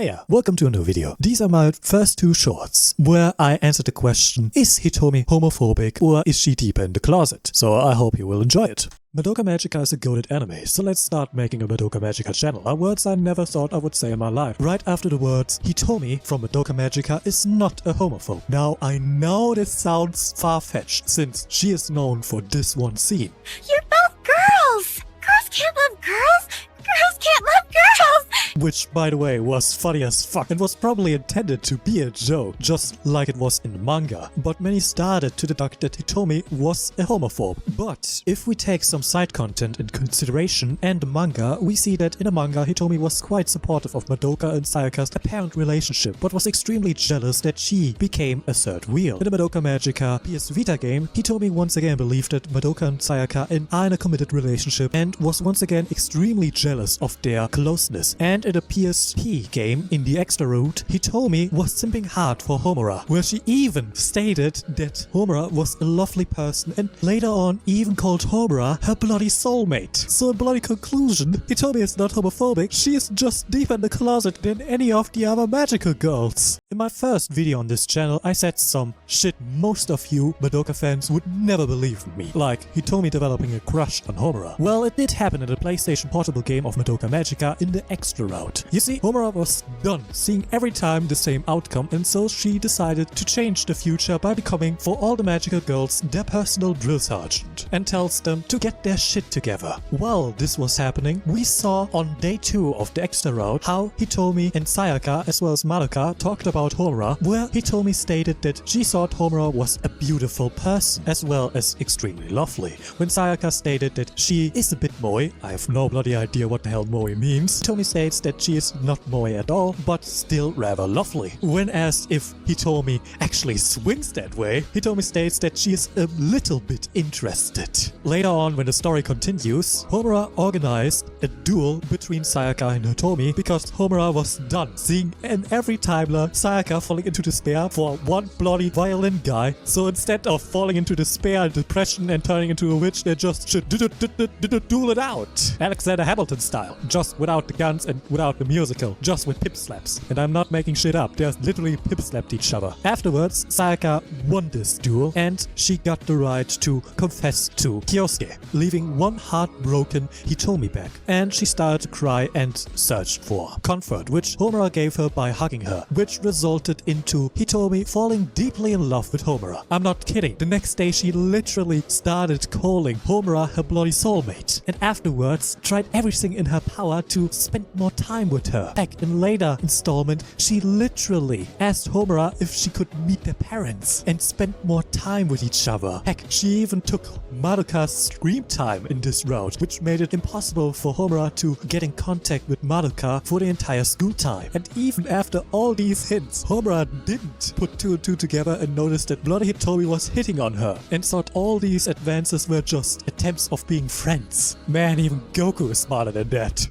Hey, welcome to a new video. These are my first two shorts, where I answer the question, is Hitomi homophobic or is she deep in the closet? So I hope you will enjoy it. Madoka Magica is a goated anime, so let's start making a Madoka Magica channel, are words I never thought I would say in my life. Right after the words, Hitomi from Madoka Magica is not a homophobe. Now I know this sounds far-fetched, since she is known for this one scene. You're both girls! Girls can't love girls! Girls can't love girls! Which, by the way, was funny as fuck and was probably intended to be a joke, just like it was in the manga. But many started to deduct that Hitomi was a homophobe. But if we take some side content in consideration and the manga, we see that in the manga Hitomi was quite supportive of Madoka and Sayaka's apparent relationship, but was extremely jealous that she became a third wheel. In the Madoka Magica PS Vita game, Hitomi once again believed that Madoka and Sayaka are in a committed relationship and was once again extremely jealous of their closeness. And in the PSP game, in the extra route, Hitomi was simping hard for Homura, where she even stated that Homura was a lovely person and later on even called Homura her bloody soulmate. So in bloody conclusion, Hitomi is not homophobic, she is just deeper in the closet than any of the other magical girls. In my first video on this channel, I said some shit most of you Madoka fans would never believe me, like Hitomi developing a crush on Homura. Well, it did happen in the PlayStation Portable game of Madoka Magica in the extra route. You see, Homura was done seeing every time the same outcome, and so she decided to change the future by becoming, for all the magical girls, their personal drill sergeant, and tells them to get their shit together. While this was happening, we saw on day 2 of the extra route how Hitomi and Sayaka as well as Madoka talked about Homura, where Hitomi stated that she thought Homura was a beautiful person as well as extremely lovely, when Sayaka stated that she is a bit moe. I have no bloody idea what the hell moe means. Hitomi states that she is not moe at all, but still rather lovely. When asked if Hitomi actually swings that way, Hitomi states that she is a little bit interested. Later on, when the story continues, Homura organized a duel between Sayaka and Hitomi because Homura was done seeing in every timeline Sayaka falling into despair for one bloody violin guy. So instead of falling into despair and depression and turning into a witch, they just should duel it out. Alexander Hamilton style. Just without the guns and without the musical. Just with pip slaps. And I'm not making shit up. They literally pip slapped each other. Afterwards, Sayaka won this duel and she got the right to confess to Kyosuke, leaving one heartbroken Hitomi back. And she started to cry and searched for comfort, which Homura gave her by hugging her, which resulted into Hitomi falling deeply in love with Homura. I'm not kidding. The next day she literally started calling Homura her bloody soulmate, and afterwards tried everything in her power to spend more time with her. Back in later installment, she literally asked Homura if she could meet their parents and spend more time with each other. Heck, she even took Madoka's screen time in this route, which made it impossible for Homura to get in contact with Madoka for the entire school time. And even after all these hints, Homura didn't put 2 and 2 together and noticed that bloody Hitomi was hitting on her and thought all these advances were just attempts of being friends. Man, even Goku is smarter than that.